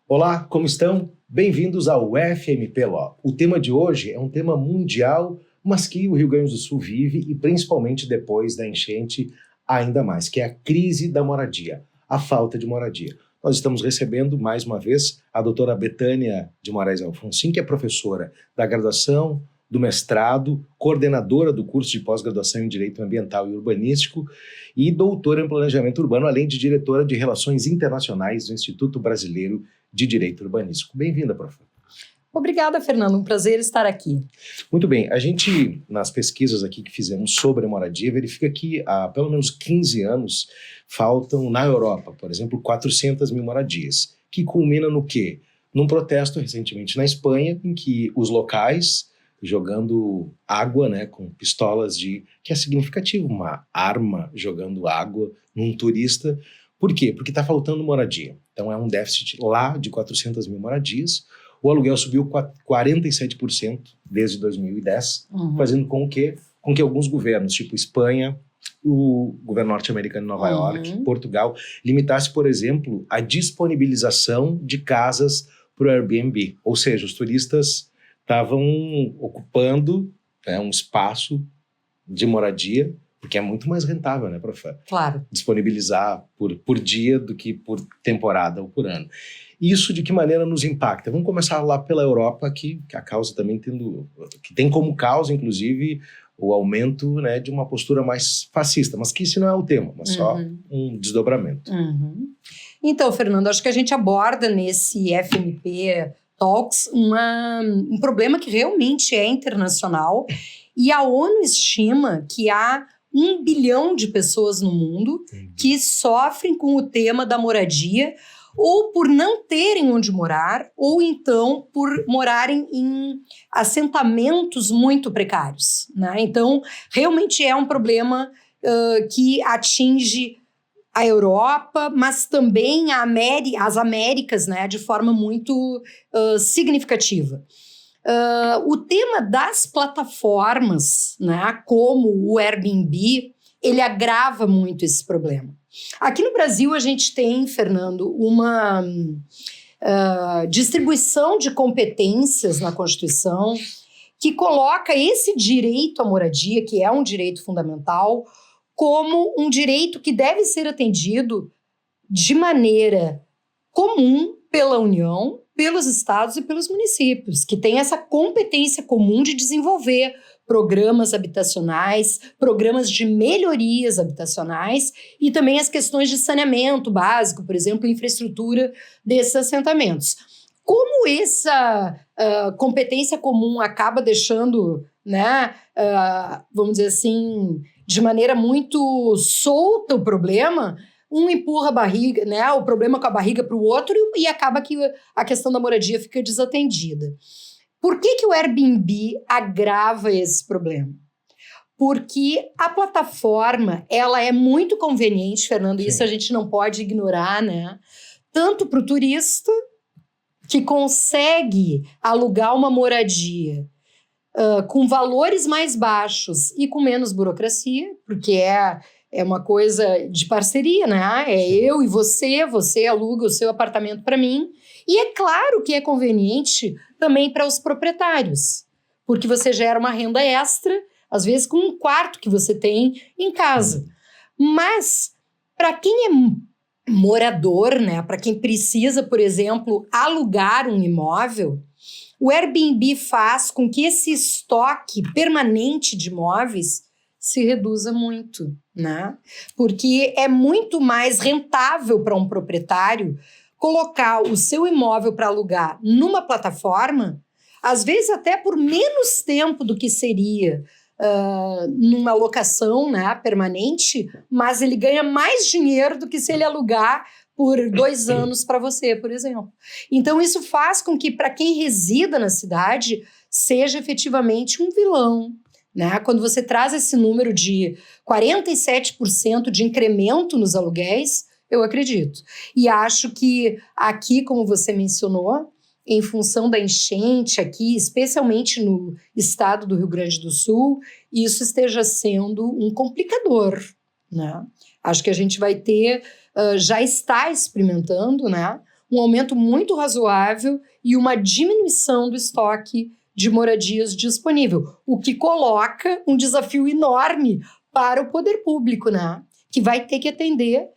Olá, como estão? Bem-vindos ao FMP Law. O tema de hoje é um tema mundial, mas que o Rio Grande do Sul vive e principalmente depois da enchente ainda mais, que é a crise da moradia, a falta de moradia. Nós estamos recebendo mais uma vez a doutora Betânia de Moraes Alfonsin, que é professora da graduação, do mestrado, coordenadora do curso de pós-graduação em Direito Ambiental e Urbanístico e doutora em Planejamento Urbano, além de diretora de Relações Internacionais do Instituto Brasileiro de Direito Urbanístico. Bem-vinda, prof. Obrigada, Fernando. Um prazer estar aqui. Muito bem. A gente, nas pesquisas aqui que fizemos sobre a moradia, verifica que há pelo menos 15 anos faltam na Europa, por exemplo, 400 mil moradias, que culmina no quê? Num protesto recentemente na Espanha, em que os locais jogando água, né, com pistolas que é significativo, uma arma jogando água num turista. Por quê? Porque está faltando moradia. Então é um déficit lá de 400 mil moradias. O aluguel subiu 47% desde 2010, fazendo com que alguns governos, tipo Espanha, o governo norte-americano de Nova York, Portugal, limitasse, por exemplo, a disponibilização de casas para o Airbnb. Ou seja, os turistas estavam ocupando, né, um espaço de moradia, porque é muito mais rentável, né, prof? Claro. Disponibilizar por dia do que por temporada ou por ano. Isso de que maneira nos impacta? Vamos começar lá pela Europa, que a causa também que tem como causa, inclusive, o aumento, né, de uma postura mais fascista, mas que isso não é o tema, mas só um desdobramento. Então, Fernando, acho que a gente aborda nesse FMP Talks um problema que realmente é internacional, e a ONU estima que há 1 bilhão de pessoas no mundo que sofrem com o tema da moradia, ou por não terem onde morar, ou então por morarem em assentamentos muito precários, né? Então, realmente é um problema que atinge a Europa, mas também as Américas, né, de forma muito significativa. O tema das plataformas, né, como o Airbnb, ele agrava muito esse problema. Aqui no Brasil, a gente tem, Fernando, uma distribuição de competências na Constituição que coloca esse direito à moradia, que é um direito fundamental, como um direito que deve ser atendido de maneira comum pela União, pelos estados e pelos municípios, que têm essa competência comum de desenvolver programas habitacionais, programas de melhorias habitacionais e também as questões de saneamento básico, por exemplo, infraestrutura desses assentamentos. Como essa competência comum acaba deixando, né, vamos dizer assim, de maneira muito solta o problema, um empurra a barriga, né, o problema com a barriga para o outro e acaba que a questão da moradia fica desatendida. Por que o Airbnb agrava esse problema? Porque a plataforma, ela é muito conveniente, Fernando, e isso a gente não pode ignorar, né? Tanto para o turista, que consegue alugar uma moradia com valores mais baixos e com menos burocracia, porque é uma coisa de parceria, né? É eu e você aluga o seu apartamento para mim. E é claro que é conveniente também para os proprietários, porque você gera uma renda extra, às vezes com um quarto que você tem em casa. Mas, para quem é morador, né? Para quem precisa, por exemplo, alugar um imóvel, o Airbnb faz com que esse estoque permanente de imóveis se reduza muito, né? Porque é muito mais rentável para um proprietário colocar o seu imóvel para alugar numa plataforma, às vezes até por menos tempo do que seria numa locação, né, permanente, mas ele ganha mais dinheiro do que se ele alugar por 2 anos para você, por exemplo. Então, isso faz com que, para quem resida na cidade, seja efetivamente um vilão, né? Quando você traz esse número de 47% de incremento nos aluguéis, eu acredito. E acho que aqui, como você mencionou, em função da enchente aqui, especialmente no estado do Rio Grande do Sul, isso esteja sendo um complicador, né? Acho que a gente vai ter, já está experimentando, né, um aumento muito razoável e uma diminuição do estoque de moradias disponível, o que coloca um desafio enorme para o poder público, né? Que vai ter que atender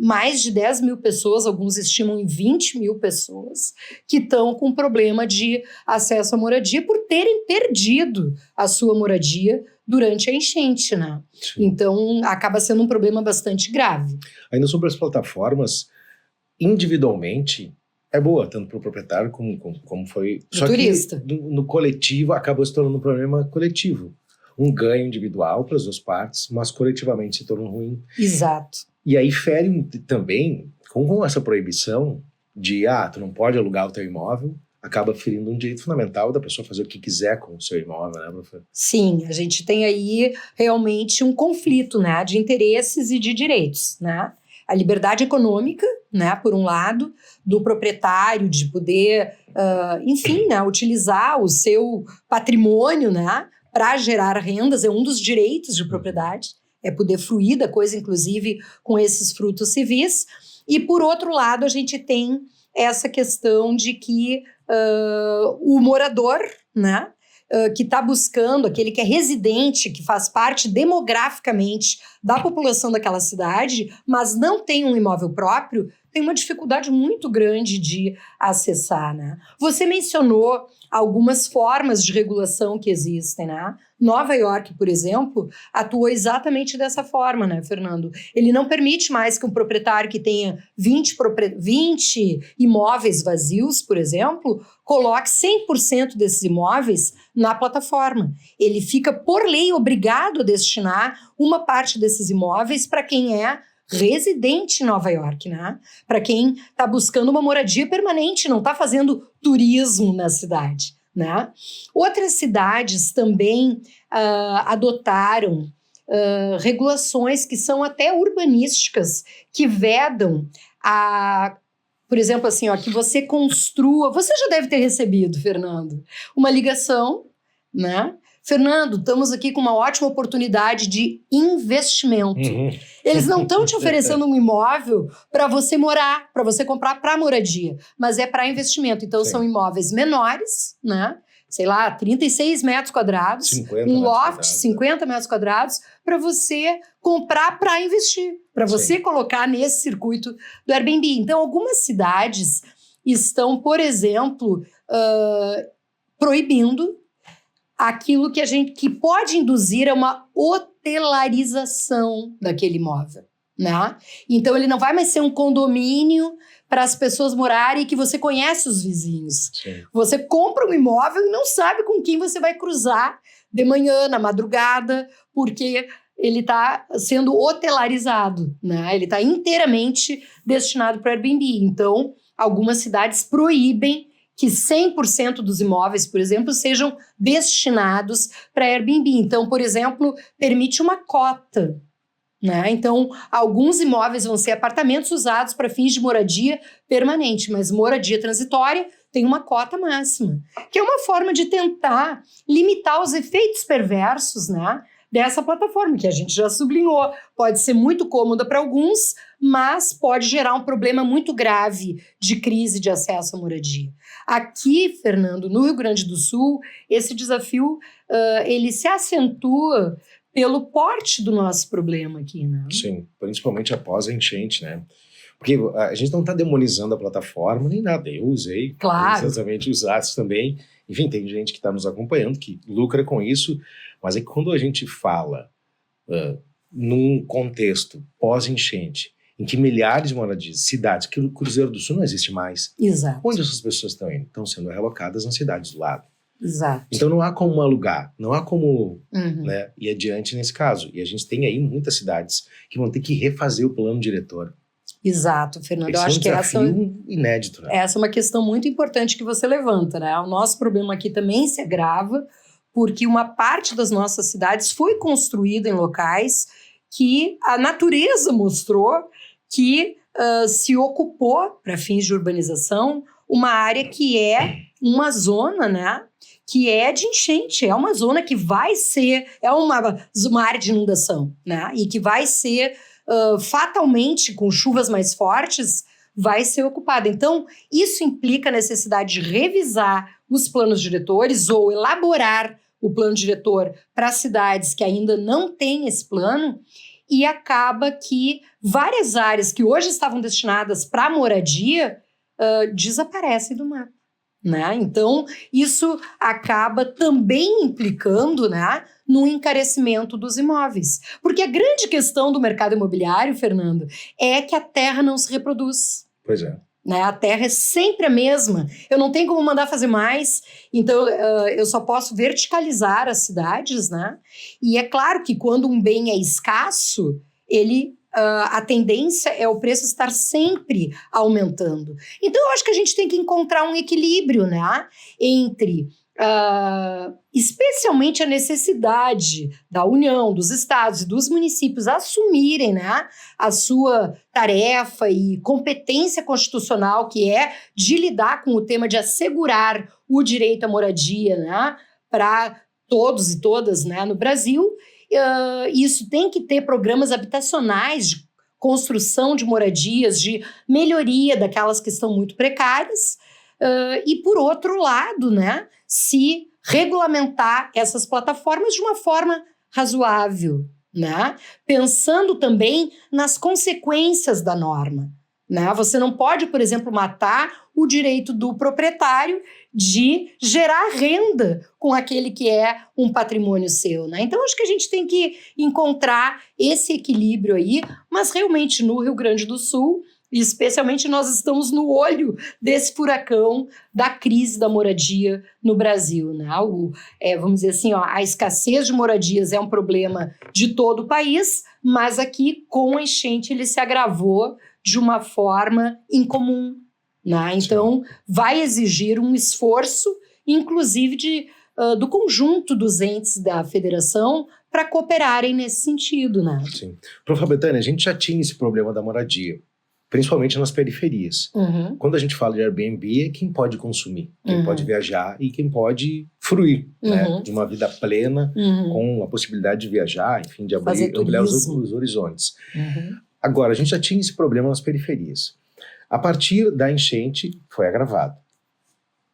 mais de 10 mil pessoas, alguns estimam em 20 mil pessoas, que estão com problema de acesso à moradia por terem perdido a sua moradia durante a enchente, né? Sim. Então, acaba sendo um problema bastante grave. Ainda sobre as plataformas, individualmente, é boa, tanto para o proprietário como foi... Só turista. Que no coletivo, acabou se tornando um problema coletivo. Um ganho individual para as duas partes, mas coletivamente se tornou ruim. Exato. E aí fere também, com essa proibição de, tu não pode alugar o teu imóvel, acaba ferindo um direito fundamental da pessoa fazer o que quiser com o seu imóvel, né, professor? Sim, a gente tem aí realmente um conflito, né, de interesses e de direitos, né? A liberdade econômica, né, por um lado, do proprietário de poder, enfim, né, utilizar o seu patrimônio, né, para gerar rendas, é um dos direitos de propriedade, é poder fruir da coisa, inclusive, com esses frutos civis. E, por outro lado, a gente tem essa questão de que o morador, né, que está buscando, aquele que é residente, que faz parte demograficamente da população daquela cidade, mas não tem um imóvel próprio, tem uma dificuldade muito grande de acessar, né? Você mencionou algumas formas de regulação que existem, né? Nova York, por exemplo, atuou exatamente dessa forma, né, Fernando? Ele não permite mais que um proprietário que tenha 20 imóveis vazios, por exemplo, coloque 100% desses imóveis na plataforma. Ele fica, por lei, obrigado a destinar uma parte desses imóveis para quem é residente em Nova York, né? Para quem está buscando uma moradia permanente, não está fazendo turismo na cidade, né? Outras cidades também adotaram regulações que são até urbanísticas, que vedam por exemplo, assim, que você construa... Você já deve ter recebido, Fernando, uma ligação, né? Fernando, estamos aqui com uma ótima oportunidade de investimento. Eles não estão te oferecendo um imóvel para você morar, para você comprar para moradia, mas é para investimento. Então, são imóveis menores, né? Sei lá, 36 metros quadrados, um loft, 50 metros quadrados, para você comprar para investir, para você colocar nesse circuito do Airbnb. Então, algumas cidades estão, por exemplo, proibindo aquilo que pode induzir a uma hotelarização daquele imóvel, né? Então, ele não vai mais ser um condomínio para as pessoas morarem e que você conhece os vizinhos. Sim. Você compra um imóvel e não sabe com quem você vai cruzar de manhã, na madrugada, porque ele está sendo hotelarizado, né? Ele está inteiramente destinado para o Airbnb. Então, algumas cidades proíbem que 100% dos imóveis, por exemplo, sejam destinados para Airbnb. Então, por exemplo, permite uma cota, né? Então, alguns imóveis vão ser apartamentos usados para fins de moradia permanente, mas moradia transitória tem uma cota máxima, que é uma forma de tentar limitar os efeitos perversos, né, dessa plataforma, que a gente já sublinhou. Pode ser muito cômoda para alguns, mas pode gerar um problema muito grave de crise de acesso à moradia. Aqui, Fernando, no Rio Grande do Sul, esse desafio ele se acentua pelo porte do nosso problema aqui, né? Sim, principalmente após a enchente, né? Porque a gente não está demonizando a plataforma nem nada. Eu usei, claro, exatamente, usasse também. Enfim, tem gente que está nos acompanhando, que lucra com isso, mas é que quando a gente fala num contexto pós-enchente, em que milhares de moradias, cidades, que o Cruzeiro do Sul não existe mais. Exato. Onde essas pessoas estão indo? Estão sendo relocadas nas cidades do lado. Exato. Então não há como alugar, não há como ir adiante nesse caso. E a gente tem aí muitas cidades que vão ter que refazer o plano diretor. Exato, Fernando. Esse eu acho que essa inédito, né? Essa é uma questão muito importante que você levanta, né? O nosso problema aqui também se agrava porque uma parte das nossas cidades foi construída em locais que a natureza mostrou que se ocupou, para fins de urbanização, uma área que é uma zona, né, que é de enchente, é uma zona que vai ser, é uma área de inundação, né, e que vai ser fatalmente, com chuvas mais fortes, vai ser ocupada. Então, isso implica a necessidade de revisar os planos diretores ou elaborar o plano diretor para cidades que ainda não têm esse plano, e acaba que várias áreas que hoje estavam destinadas para moradia desaparecem do mapa, né? Então, isso acaba também implicando, né, no encarecimento dos imóveis. Porque a grande questão do mercado imobiliário, Fernando, é que a terra não se reproduz. Pois é. Né? A terra é sempre a mesma. Eu não tenho como mandar fazer mais, então eu só posso verticalizar as cidades, né? E é claro que quando um bem é escasso, a tendência é o preço estar sempre aumentando. Então, eu acho que a gente tem que encontrar um equilíbrio, né? Entre especialmente a necessidade da União, dos estados e dos municípios assumirem, né, a sua tarefa e competência constitucional, que é de lidar com o tema de assegurar o direito à moradia, né, para todos e todas, né, no Brasil. Isso tem que ter programas habitacionais de construção de moradias, de melhoria daquelas que estão muito precárias. E, por outro lado, né, se regulamentar essas plataformas de uma forma razoável, né, pensando também nas consequências da norma. Né? Você não pode, por exemplo, matar o direito do proprietário de gerar renda com aquele que é um patrimônio seu. Né? Então, acho que a gente tem que encontrar esse equilíbrio aí, mas realmente no Rio Grande do Sul, e especialmente nós estamos no olho desse furacão da crise da moradia no Brasil. Né? Vamos dizer assim, a escassez de moradias é um problema de todo o país, mas aqui, com a enchente, ele se agravou de uma forma incomum. Né? Então, vai exigir um esforço, inclusive do conjunto dos entes da federação, para cooperarem nesse sentido. Né? Sim. Prof. Betânia, a gente já tinha esse problema da moradia, principalmente nas periferias. Uhum. Quando a gente fala de Airbnb, é quem pode consumir, quem pode viajar e quem pode fruir, né, de uma vida plena, com a possibilidade de viajar, enfim, de ampliar os horizontes. Agora, a gente já tinha esse problema nas periferias. A partir da enchente, foi agravado.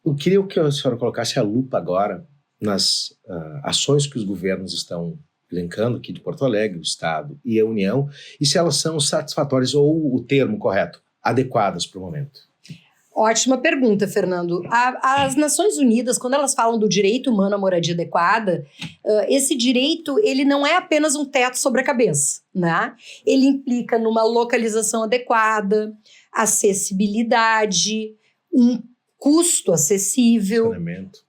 Eu queria que a senhora colocasse a lupa agora nas ações que os governos estão elencando aqui de Porto Alegre, o Estado e a União, e se elas são satisfatórias, ou o termo correto, adequadas para o momento. Ótima pergunta, Fernando. As Nações Unidas, quando elas falam do direito humano à moradia adequada, esse direito, ele não é apenas um teto sobre a cabeça, né? Ele implica numa localização adequada, acessibilidade, um custo acessível,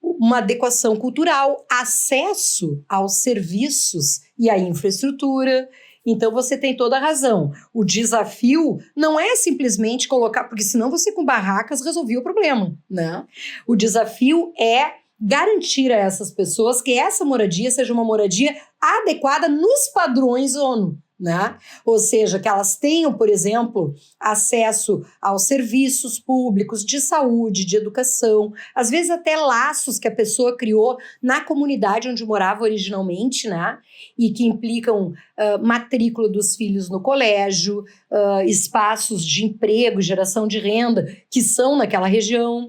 uma adequação cultural, acesso aos serviços e à infraestrutura. Então, você tem toda a razão. O desafio não é simplesmente colocar, porque senão você com barracas resolvia o problema, né? O desafio é garantir a essas pessoas que essa moradia seja uma moradia adequada nos padrões ONU. Né? Ou seja, que elas tenham, por exemplo, acesso aos serviços públicos de saúde, de educação, às vezes até laços que a pessoa criou na comunidade onde morava originalmente, né? E que implicam matrícula dos filhos no colégio, espaços de emprego, geração de renda que são naquela região.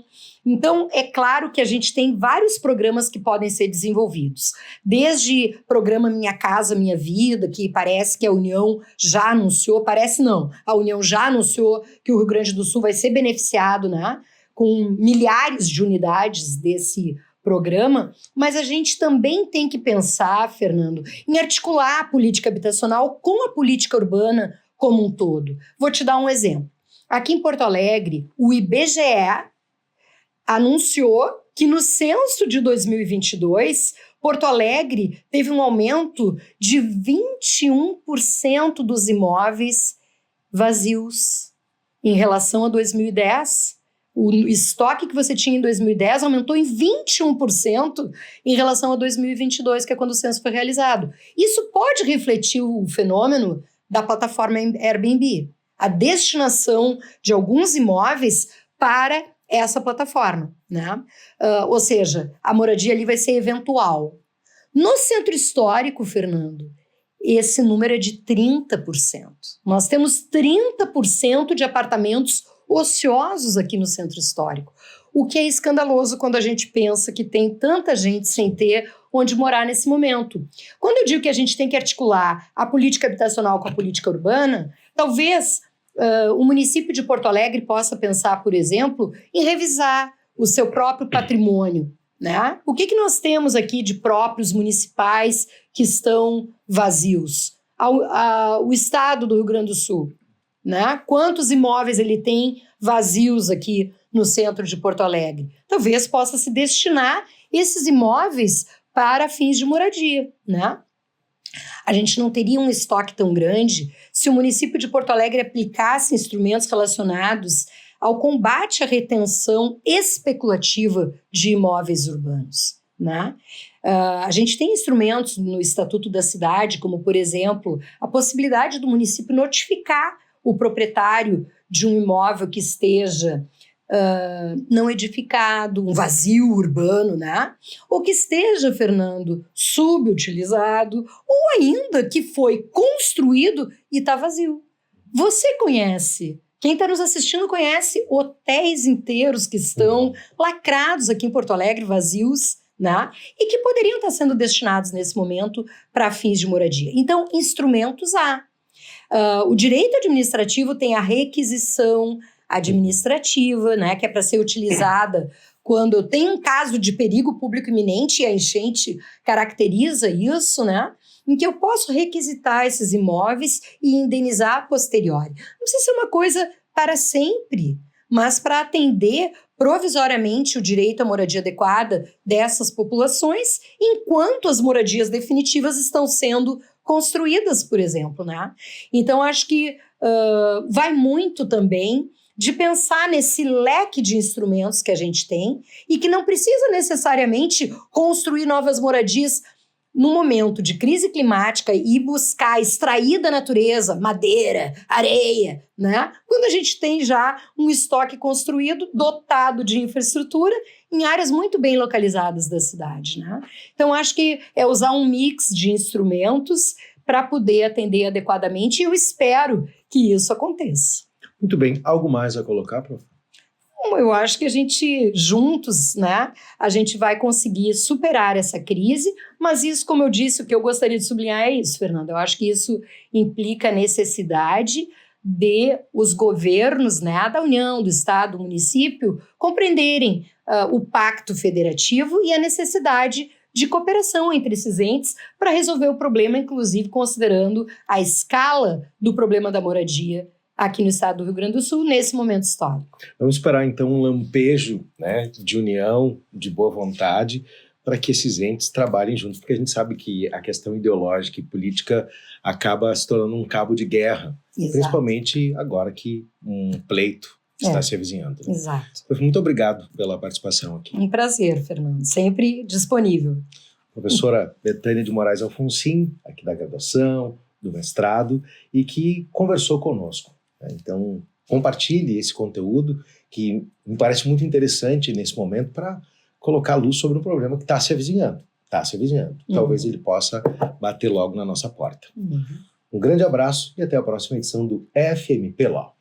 Então, é claro que a gente tem vários programas que podem ser desenvolvidos. Desde programa Minha Casa Minha Vida, que parece que a União já anunciou, parece não, a União já anunciou que o Rio Grande do Sul vai ser beneficiado, né, com milhares de unidades desse programa, mas a gente também tem que pensar, Fernando, em articular a política habitacional com a política urbana como um todo. Vou te dar um exemplo. Aqui em Porto Alegre, o IBGE anunciou que no censo de 2022, Porto Alegre teve um aumento de 21% dos imóveis vazios em relação a 2010. O estoque que você tinha em 2010 aumentou em 21% em relação a 2022, que é quando o censo foi realizado. Isso pode refletir o fenômeno da plataforma Airbnb, a destinação de alguns imóveis para essa plataforma, né? Ou seja, a moradia ali vai ser eventual. No centro histórico, Fernando, esse número é de 30%. Nós temos 30% de apartamentos ociosos aqui no centro histórico. O que é escandaloso quando a gente pensa que tem tanta gente sem ter onde morar nesse momento. Quando eu digo que a gente tem que articular a política habitacional com a política urbana, talvez o município de Porto Alegre possa pensar, por exemplo, em revisar o seu próprio patrimônio, né? O que nós temos aqui de próprios municipais que estão vazios? O estado do Rio Grande do Sul, né? Quantos imóveis ele tem vazios aqui no centro de Porto Alegre? Talvez possa se destinar esses imóveis para fins de moradia, né? A gente não teria um estoque tão grande se o município de Porto Alegre aplicasse instrumentos relacionados ao combate à retenção especulativa de imóveis urbanos, né? A gente tem instrumentos no Estatuto da Cidade, como, por exemplo, a possibilidade do município notificar o proprietário de um imóvel que esteja não edificado, um vazio urbano, né? Ou que esteja, Fernando, subutilizado, ou ainda que foi construído e está vazio. Você conhece, quem está nos assistindo conhece hotéis inteiros que estão lacrados aqui em Porto Alegre, vazios, né? E que poderiam estar sendo destinados nesse momento para fins de moradia. Então, instrumentos há. O direito administrativo tem a requisição administrativa, né, que é para ser utilizada quando tem um caso de perigo público iminente, e a enchente caracteriza isso, né, em que eu posso requisitar esses imóveis e indenizar a posteriori. Não precisa ser uma coisa para sempre, mas para atender provisoriamente o direito à moradia adequada dessas populações, enquanto as moradias definitivas estão sendo construídas, por exemplo, né? Então, acho que vai muito também de pensar nesse leque de instrumentos que a gente tem e que não precisa necessariamente construir novas moradias no momento de crise climática e buscar extrair da natureza madeira, areia, né? Quando a gente tem já um estoque construído, dotado de infraestrutura, em áreas muito bem localizadas da cidade, né? Então, acho que é usar um mix de instrumentos para poder atender adequadamente, e eu espero que isso aconteça. Muito bem. Algo mais a colocar, prof? Eu acho que a gente, juntos, né, a gente vai conseguir superar essa crise, mas isso, como eu disse, o que eu gostaria de sublinhar é isso, Fernanda. Eu acho que isso implica a necessidade de os governos, né, da União, do Estado, do município, compreenderem o pacto federativo e a necessidade de cooperação entre esses entes para resolver o problema, inclusive considerando a escala do problema da moradia aqui no estado do Rio Grande do Sul, nesse momento histórico. Vamos esperar, então, um lampejo, né, de união, de boa vontade, para que esses entes trabalhem juntos, porque a gente sabe que a questão ideológica e política acaba se tornando um cabo de guerra, Exato. Principalmente agora que um pleito está se avizinhando. Né? Exato. Muito obrigado pela participação aqui. Um prazer, Fernando, sempre disponível. Professora Betânia de Moraes Alfonsin, aqui da graduação, do mestrado, e que conversou conosco. Então, compartilhe esse conteúdo que me parece muito interessante nesse momento para colocar luz sobre um problema que está se avizinhando. Talvez ele possa bater logo na nossa porta. Um grande abraço e até a próxima edição do FMP Law.